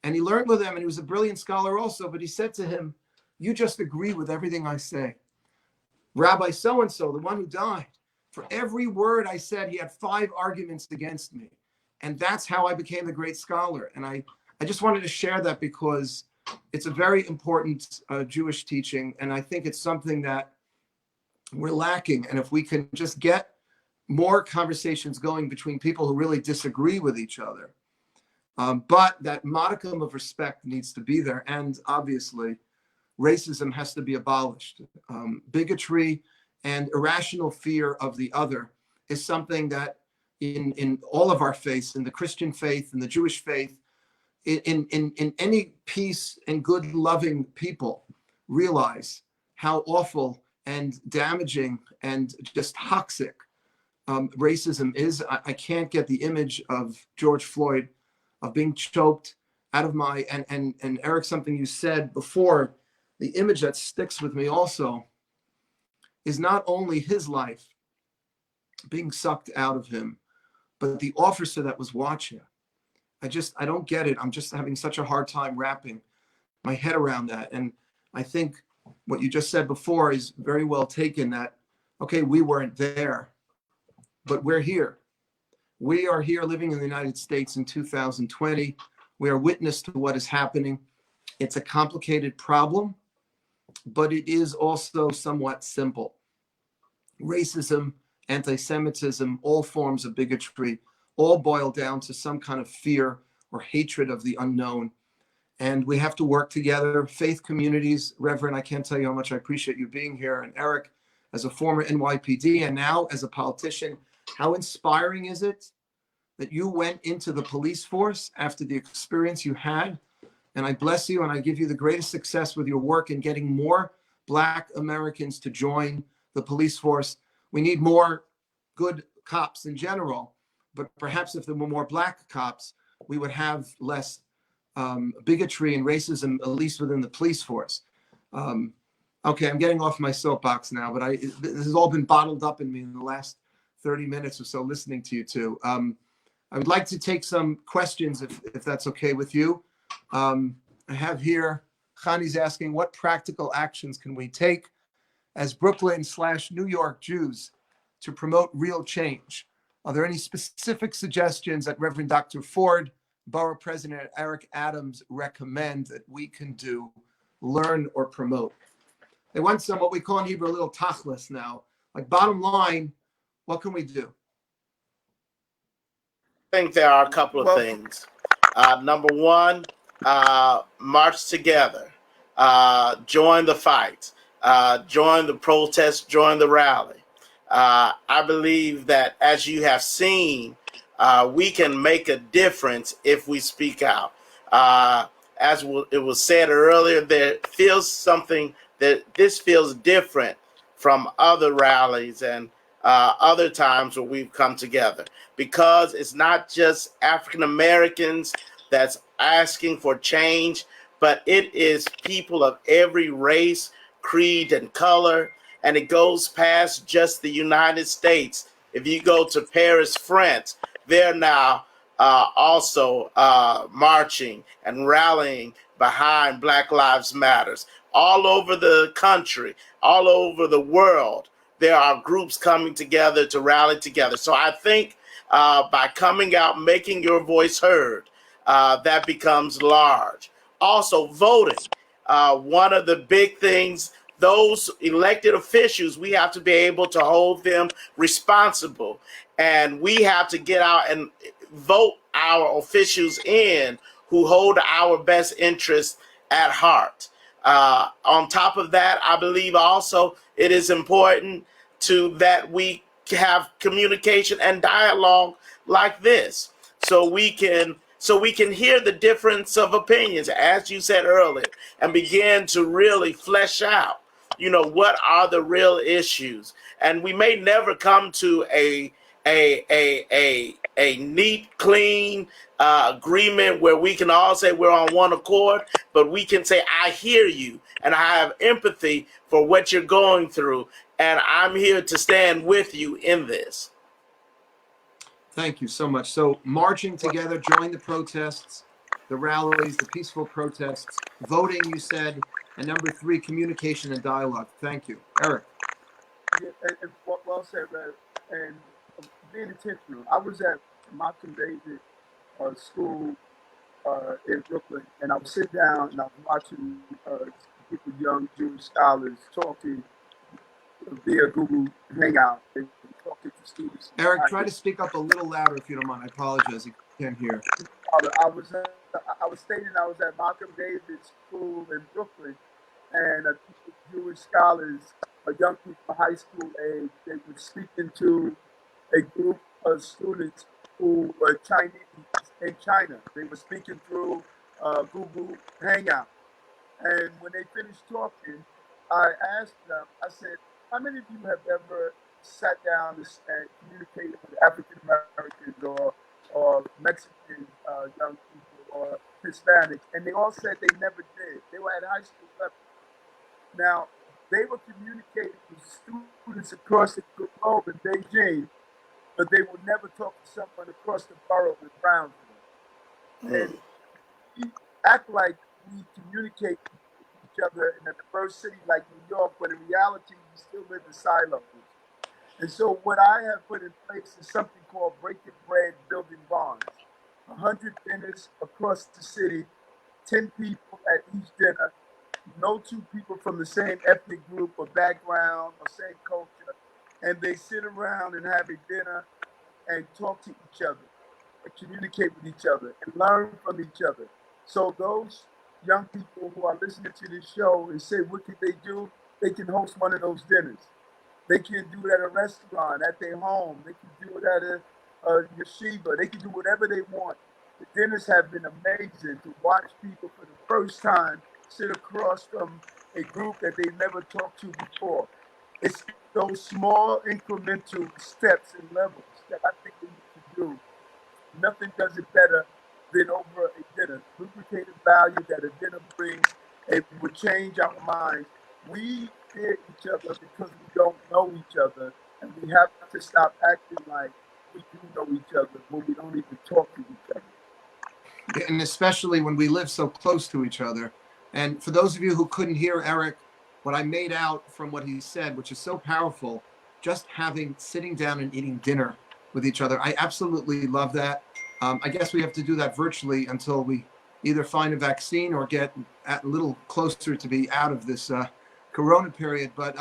And he learned with him, and he was a brilliant scholar also, but he said to him, "You just agree with everything I say. Rabbi so-and-so, the one who died, for every word I said, he had 5 arguments against me." And that's how I became the great scholar. And I just wanted to share that because it's a very important Jewish teaching. And I think it's something that we're lacking. And if we can just get more conversations going between people who really disagree with each other, but that modicum of respect needs to be there. And obviously, racism has to be abolished. Bigotry and irrational fear of the other is something that in all of our faiths, in the Christian faith, in the Jewish faith, in any peace and good loving people realize how awful and damaging and just toxic racism is. I can't get the image of George Floyd, of being choked out of my, and Eric, something you said before, the image that sticks with me also is not only his life being sucked out of him, but the officer that was watching. I don't get it. I'm just having such a hard time wrapping my head around that. And I think what you just said before is very well taken, that, okay, we weren't there, but we're here. We are here living in the United States in 2020. We are witness to what is happening. It's a complicated problem, but it is also somewhat simple. Racism, anti-Semitism, all forms of bigotry, all boil down to some kind of fear or hatred of the unknown. And we have to work together. Faith communities, Reverend, I can't tell you how much I appreciate you being here. And Eric, as a former NYPD and now as a politician, how inspiring is it that you went into the police force after the experience you had? And I bless you and I give you the greatest success with your work in getting more Black Americans to join the police force. We need more good cops in general, but perhaps if there were more Black cops, we would have less bigotry and racism, at least within the police force. Okay, I'm getting off my soapbox now, but this has all been bottled up in me in the last 30 minutes or so listening to you two. I would like to take some questions if that's okay with you. I have here, Khani's asking, what practical actions can we take as Brooklyn/New York Jews to promote real change? Are there any specific suggestions that Reverend Dr. Ford, Borough President Eric Adams recommend that we can do, learn, or promote? They want some, what we call in Hebrew, a little tachlis now. Like bottom line, what can we do? I think there are a couple of things. Number one, march together, join the fight, join the protest, join the rally. I believe that, as you have seen, we can make a difference if we speak out. As it was said earlier, there feels something that this feels different from other rallies and other times where we've come together, because it's not just African Americans that's asking for change, but it is people of every race, creed, and color. And it goes past just the United States. If you go to Paris, France, they're now also marching and rallying behind Black Lives Matters. All over the country, all over the world, there are groups coming together to rally together. So I think by coming out, making your voice heard, that becomes large. Also, voting. One of the big things, those elected officials, we have to be able to hold them responsible. And we have to get out and vote our officials in who hold our best interests at heart. On top of that, I believe also it is important that we have communication and dialogue like this, so we can hear the difference of opinions, as you said earlier, and begin to really flesh out, what are the real issues. And we may never come to a neat, clean agreement where we can all say we're on one accord, but we can say, I hear you and I have empathy for what you're going through, and I'm here to stand with you in this. Thank you so much. So marching together, join the protests, the rallies, the peaceful protests, voting, you said, and number 3, communication and dialogue. Thank you. Eric. Yeah, and well said, Rev. And being intentional. I was at Malcolm David school in Brooklyn, and I would sit down and I was watching people, young Jewish scholars, talking via Google Hangout. They were talking to students. Eric, try to speak up a little louder if you don't mind. I apologize. I can't hear. I was stating I was at Malcolm David school in Brooklyn, and Jewish scholars, young people, high school age, they were speaking to a group of students who were Chinese in China. They were speaking through Google Hangout. And when they finished talking, I asked them, I said, how many of you have ever sat down and communicated with African Americans or Mexican young people or Hispanics? And they all said they never did. They were at high school level. Now, they were communicating with students across the globe in Beijing, but they would never talk to someone across the borough in Brownsville. And we act like we communicate with each other in a diverse city like New York, but in reality, we still live in silos. And so what I have put in place is something called Breaking Bread, Building Bonds. 100 dinners across the city, 10 people at each dinner, no two people from the same ethnic group or background or same culture. And they sit around and have a dinner and talk to each other, and communicate with each other, and learn from each other. So those young people who are listening to this show and say, what could they do? They can host one of those dinners. They can do it at a restaurant, at their home. They can do it at a yeshiva. They can do whatever they want. The dinners have been amazing to watch people for the first time sit across from a group that they never talked to before. It's those small incremental steps and levels that I think we need to do. Nothing does it better than over a dinner. Lubricated value that a dinner brings, it would change our minds. We fear each other because we don't know each other, and we have to stop acting like we do know each other when we don't even talk to each other. And especially when we live so close to each other. And for those of you who couldn't hear Eric, what I made out from what he said, which is so powerful, just sitting down and eating dinner with each other. I absolutely love that. I guess we have to do that virtually until we either find a vaccine or get a little closer to be out of this Corona period. But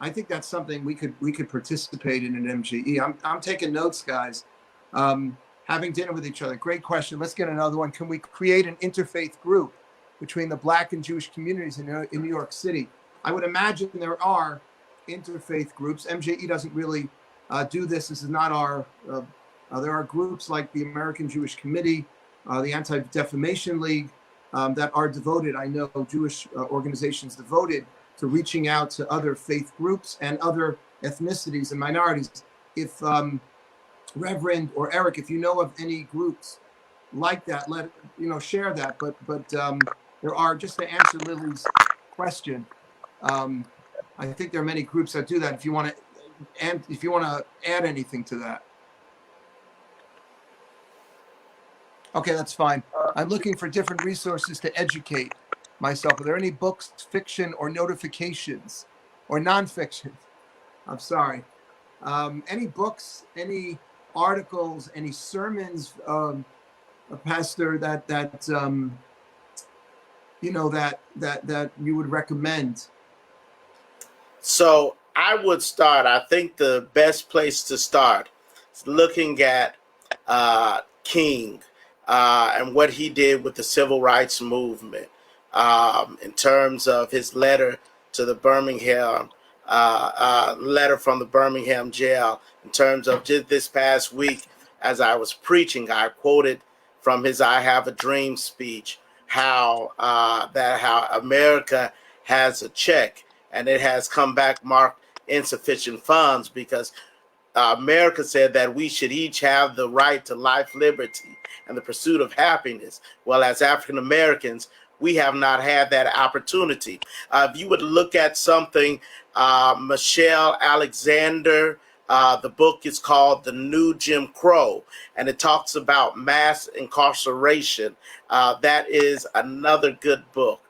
I think that's something we could participate in an MGE. I'm taking notes, guys. Having dinner with each other. Great question. Let's get another one. Can we create an interfaith group between the Black and Jewish communities in New York City? I would imagine there are interfaith groups. MJE doesn't really do this. This is not our, there are groups like the American Jewish Committee, the Anti-Defamation League, that are devoted, I know Jewish organizations devoted to reaching out to other faith groups and other ethnicities and minorities. If Reverend or Eric, if you know of any groups like that, share that. But there are, just to answer Lily's question, I think there are many groups that do that. If you want to add anything to that. Okay, that's fine. I'm looking for different resources to educate myself. Are there any books, fiction, or notifications, or nonfiction? I'm sorry. Any books, any articles, any sermons, Pastor, that you would recommend? So I would start. I think the best place to start is looking at King and what he did with the civil rights movement in terms of his letter to the Birmingham, letter from the Birmingham jail. In terms of just this past week, as I was preaching, I quoted from his "I Have a Dream" speech how America has a check and it has come back marked insufficient funds because America said that we should each have the right to life, liberty, and the pursuit of happiness. Well, as African Americans, we have not had that opportunity. If you would look at something, Michelle Alexander, the book is called The New Jim Crow, and it talks about mass incarceration. That is another good book.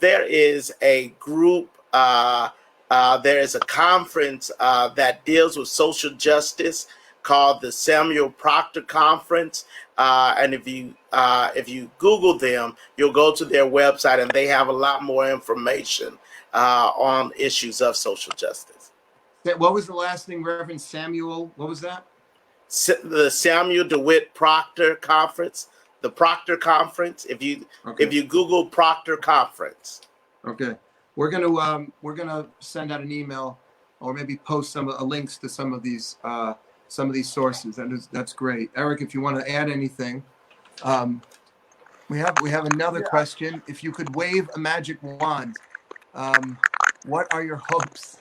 There is a group, there is a conference that deals with social justice called the Samuel Proctor Conference. And if you Google them, you'll go to their website and they have a lot more information on issues of social justice. What was the last thing, Reverend Samuel? What was that? The Samuel DeWitt Proctor Conference, the Proctor Conference. If you Google Proctor Conference. Okay. We're gonna send out an email or maybe post some links to some of these sources. That's great. Eric, if you want to add anything, we have another question. If you could wave a magic wand, what are your hopes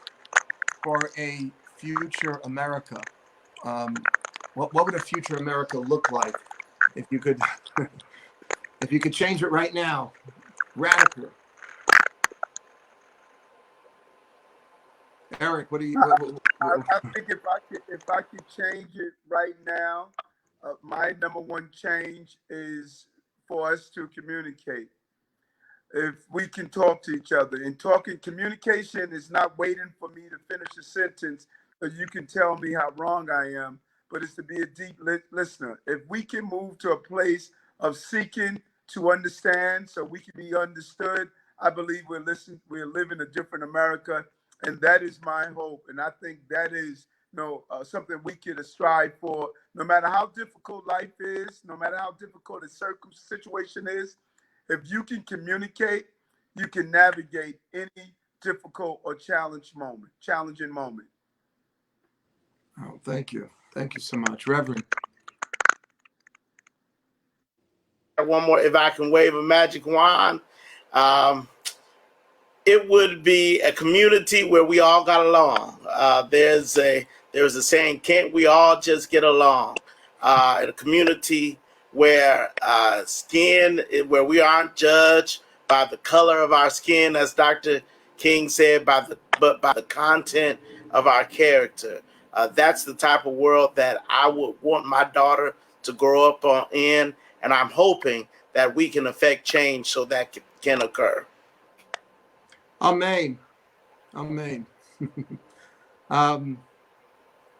for a future America? What would a future America look like if you could if you could change it right now, radically? Eric, what do you? I think if I could change it right now, my number one change is for us to communicate. If we can talk to each other, and talking, communication is not waiting for me to finish a sentence so you can tell me how wrong I am, but it's to be a deep listener. If we can move to a place of seeking to understand so we can be understood, I believe we're living a different America. And that is my hope. And I think that is something we can strive for, no matter how difficult life is, no matter how difficult a situation is. If you can communicate, you can navigate any difficult or challenging moment. Oh, thank you. Thank you so much. Reverend. One more, if I can wave a magic wand. Um, it would be a community where we all got along. There's a saying, can't we all just get along? In a community where where we aren't judged by the color of our skin, as Dr. King said, but by the content of our character. That's the type of world that I would want my daughter to grow up in, and I'm hoping that we can affect change so that can occur. Amen. Amen.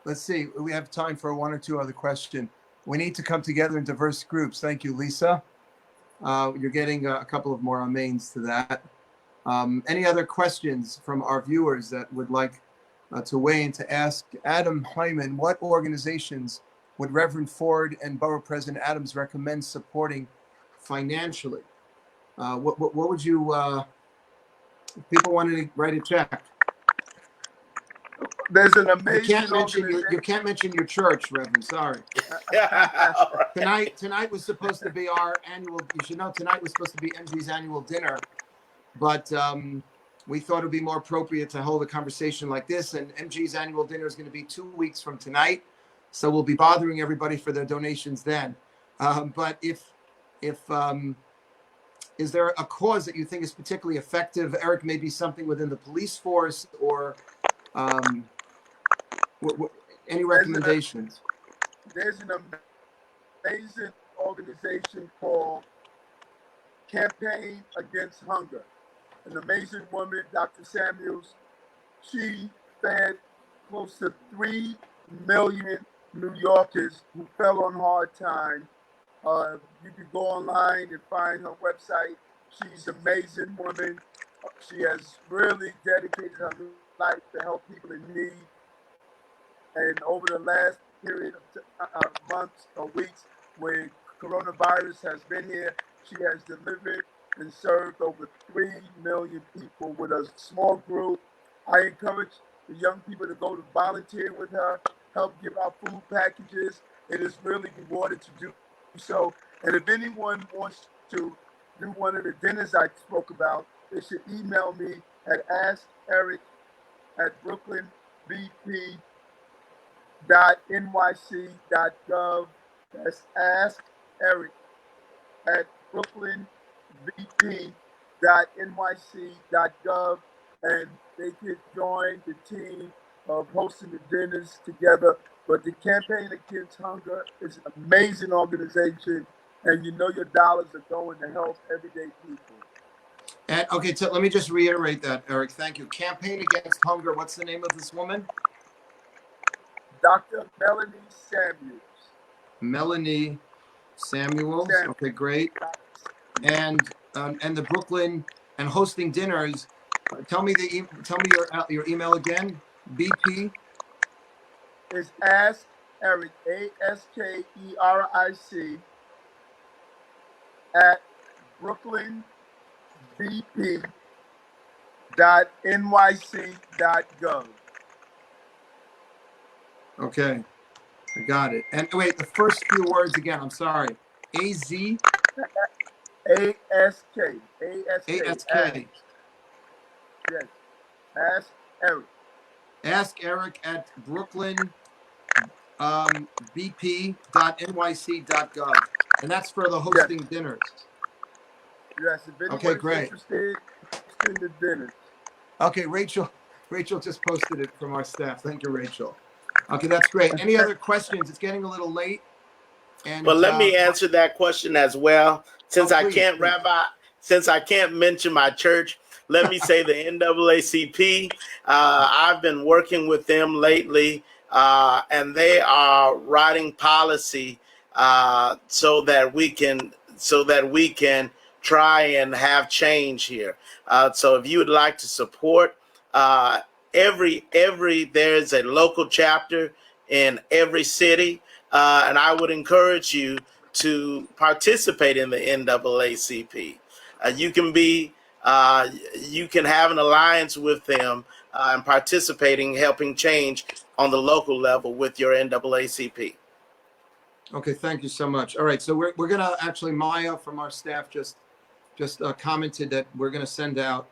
Let's see. We have time for one or two other questions. We need to come together in diverse groups. Thank you, Lisa. You're getting a couple of more amens to that. Any other questions from our viewers that would like to weigh in to ask Adam Hyman, what organizations would Reverend Ford and Borough President Adams recommend supporting financially? What would you, if people wanted to write a check? There's an amazing You can't mention your church, Reverend. Sorry. Right. Tonight was supposed to be our annual. You should know tonight was supposed to be MG's annual dinner, but we thought it would be more appropriate to hold a conversation like this. And MG's annual dinner is going to be 2 weeks from tonight, so we'll be bothering everybody for their donations then. But if is there a cause that you think is particularly effective, Eric? Maybe something within the police force or any recommendations? There's an amazing organization called Campaign Against Hunger. An amazing woman, Dr. Samuels. She fed close to 3 million New Yorkers who fell on hard times. You can go online and find her website. She's an amazing woman. She has really dedicated her life to help people in need. And over the last period of months or weeks, when coronavirus has been here, she has delivered and served over 3 million people with a small group. I encourage the young people to go to volunteer with her, help give out food packages. It is really rewarded to do so. And if anyone wants to do one of the dinners I spoke about, they should email me at askeric@brooklynbp.nyc.gov. That's askeric@brooklynbp.nyc.gov, and they could join the team of hosting the dinners together. But the Campaign Against Hunger is an amazing organization, and you know your dollars are going to help everyday people. And okay, so let me just reiterate that, Eric. Thank you. Campaign Against Hunger. What's the name of this woman? Dr. Melanie Samuels. Melanie Samuels. Okay, great. And the Brooklyn and hosting dinners. Tell me your email again. BP is Ask Eric, ASKERIC at brooklynbp.nyc.gov. Okay, I got it. And wait, the first few words again. I'm sorry. AZ. ASK. ASK. Yes. Ask Eric. Ask Eric at brooklynbp.nyc.gov. And that's for the hosting dinners. Yes, if anyone's interested in the dinners. Okay, Rachel just posted it from our staff. Thank you, Rachel. Okay, that's great. Any other questions? It's getting a little late. And well, let me answer that question as well. Since I can't, please. Rabbi, since I can't mention my church, let me say the NAACP. I've been working with them lately, and they are writing policy so that we can try and have change here. So if you would like to support, there's a local chapter in every city, and I would encourage you to participate in the NAACP. you can be, you can have an alliance with them and participating, helping change on the local level with your NAACP. Okay, thank you so much. All right, so we're gonna actually, Maya from our staff just commented that we're gonna send out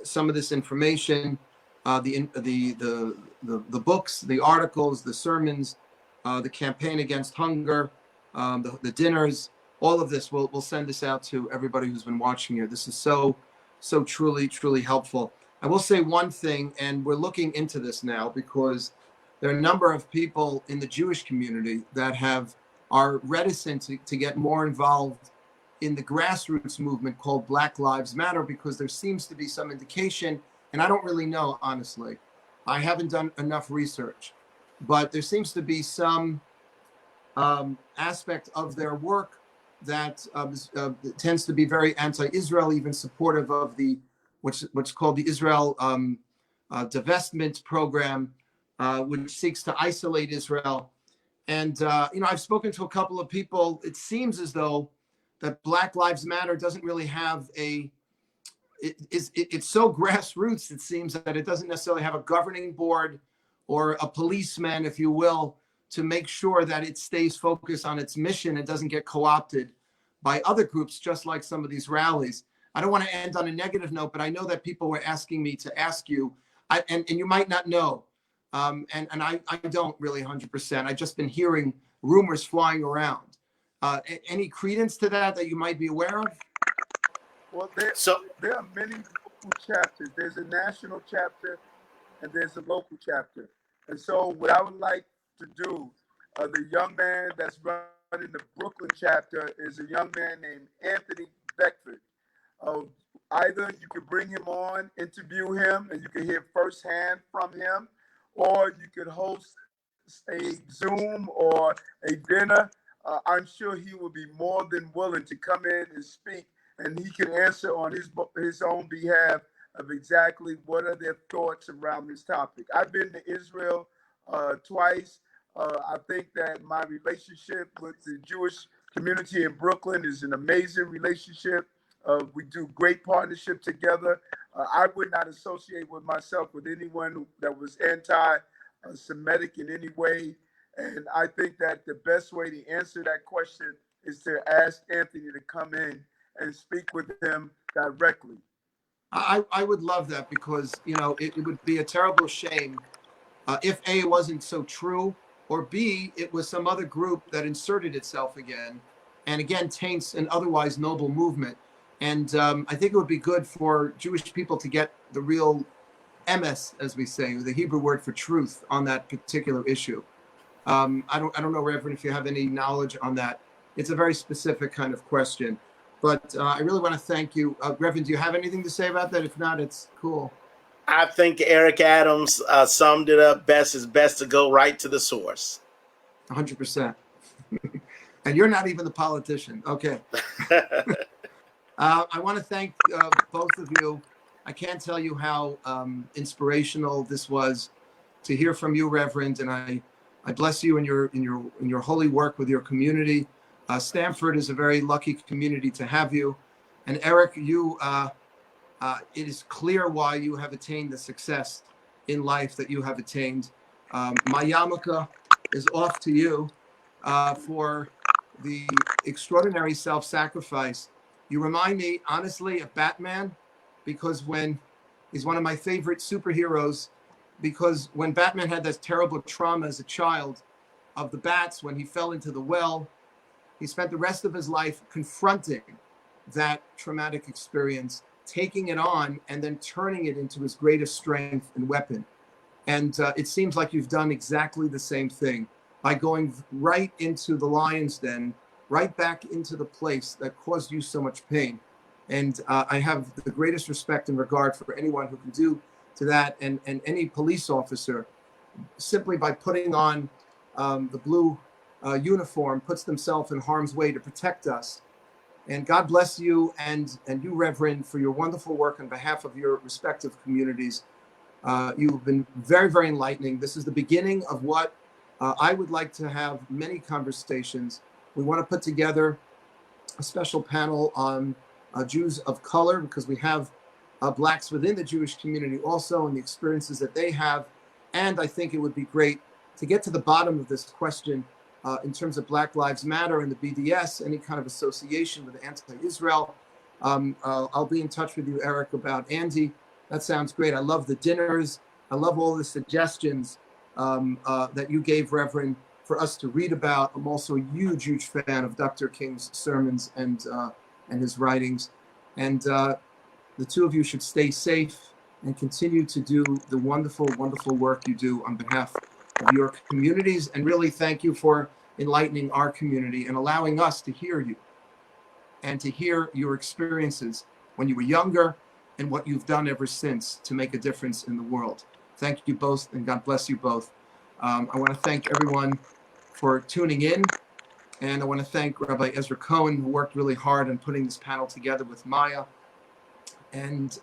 some of this information, the books, the articles, the sermons, the campaign against hunger, the dinners, all of this. We'll send this out to everybody who's been watching here. This is so truly helpful. I will say one thing, and we're looking into this now because there are a number of people in the Jewish community that are reticent to get more involved in the grassroots movement called Black Lives Matter, because there seems to be some indication, and I don't really know, honestly. I haven't done enough research, but there seems to be some aspect of their work that tends to be very anti-Israel, even supportive of what's called the Israel divestment program, which seeks to isolate Israel. And I've spoken to a couple of people. It seems as though that Black Lives Matter doesn't really have it's so grassroots, it seems, that it doesn't necessarily have a governing board or a policeman, if you will, to make sure that it stays focused on its mission and doesn't get co-opted by other groups, just like some of these rallies. I don't want to end on a negative note, but I know that people were asking me to ask you, and you might not know, and I don't really 100%. I've just been hearing rumors flying around. Any credence to that you might be aware of? Well, there are many local chapters. There's a national chapter and there's a local chapter. And so what I would like to do, the young man that's running the Brooklyn chapter is a young man named Anthony Beckford. Either you could bring him on, interview him, and you can hear firsthand from him, or you could host a Zoom or a dinner. I'm sure he will be more than willing to come in and speak, and he can answer on his own behalf of exactly what are their thoughts around this topic. I've been to Israel twice. I think that my relationship with the Jewish community in Brooklyn is an amazing relationship. We do great partnership together. I would not associate with myself with anyone that was anti-Semitic in any way. And I think that the best way to answer that question is to ask Anthony to come in and speak with him directly. I would love that, because, it would be a terrible shame if A, it wasn't so true, or B, it was some other group that inserted itself again and again taints an otherwise noble movement. And I think it would be good for Jewish people to get the real emes, as we say, the Hebrew word for truth, on that particular issue. I don't know, Reverend, if you have any knowledge on that. It's a very specific kind of question. But I really want to thank you. Reverend, do you have anything to say about that? If not, it's cool. I think Eric Adams summed it up best. It's best to go right to the source. 100%. And you're not even the politician. Okay. I want to thank both of you. I can't tell you how inspirational this was to hear from you, Reverend, and I bless you in your holy work with your community. Stamford is a very lucky community to have you. And Eric, it is clear why you have attained the success in life that you have attained. My yarmulke is off to you for the extraordinary self-sacrifice. You remind me, honestly, of Batman, because he's one of my favorite superheroes, because when Batman had that terrible trauma as a child of the bats, when he fell into the well, he spent the rest of his life confronting that traumatic experience, taking it on, and then turning it into his greatest strength and weapon. And it seems like you've done exactly the same thing by going right into the lion's den, right back into the place that caused you so much pain. And I have the greatest respect and regard for anyone who can do to that, and any police officer, simply by putting on the blue uniform, puts themselves in harm's way to protect us. And God bless you and you, Reverend, for your wonderful work on behalf of your respective communities. You've been very, very enlightening. This is the beginning of what I would like to have many conversations. We want to put together a special panel on Jews of color, because we have blacks within the Jewish community also, and the experiences that they have. And I think it would be great to get to the bottom of this question in terms of Black Lives Matter and the BDS, any kind of association with anti-Israel. I'll be in touch with you, Eric, about Andy. That sounds great. I love the dinners. I love all the suggestions that you gave, Reverend, for us to read about. I'm also a huge, huge fan of Dr. King's sermons and his writings. And the two of you should stay safe and continue to do the wonderful, wonderful work you do on behalf of your communities. And really thank you for enlightening our community and allowing us to hear you and to hear your experiences when you were younger and what you've done ever since to make a difference in the world. Thank you both, and God bless you both. I want to thank everyone for tuning in, and I want to thank Rabbi Ezra Cohen, who worked really hard on putting this panel together with Maya and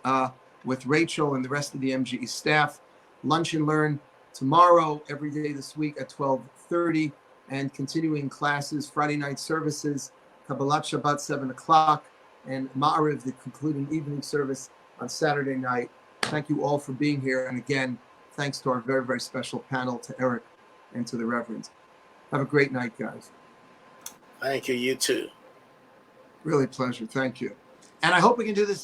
with Rachel and the rest of the MGE staff. Lunch and Learn tomorrow, every day this week at 12:30, and continuing classes, Friday night services, Kabbalat Shabbat 7 o'clock, and Ma'ariv, the concluding evening service on Saturday night. Thank you all for being here. And again, thanks to our very, very special panel, to Eric and to the Reverend. Have a great night, guys. Thank you. You too. Really a pleasure. Thank you. And I hope we can do this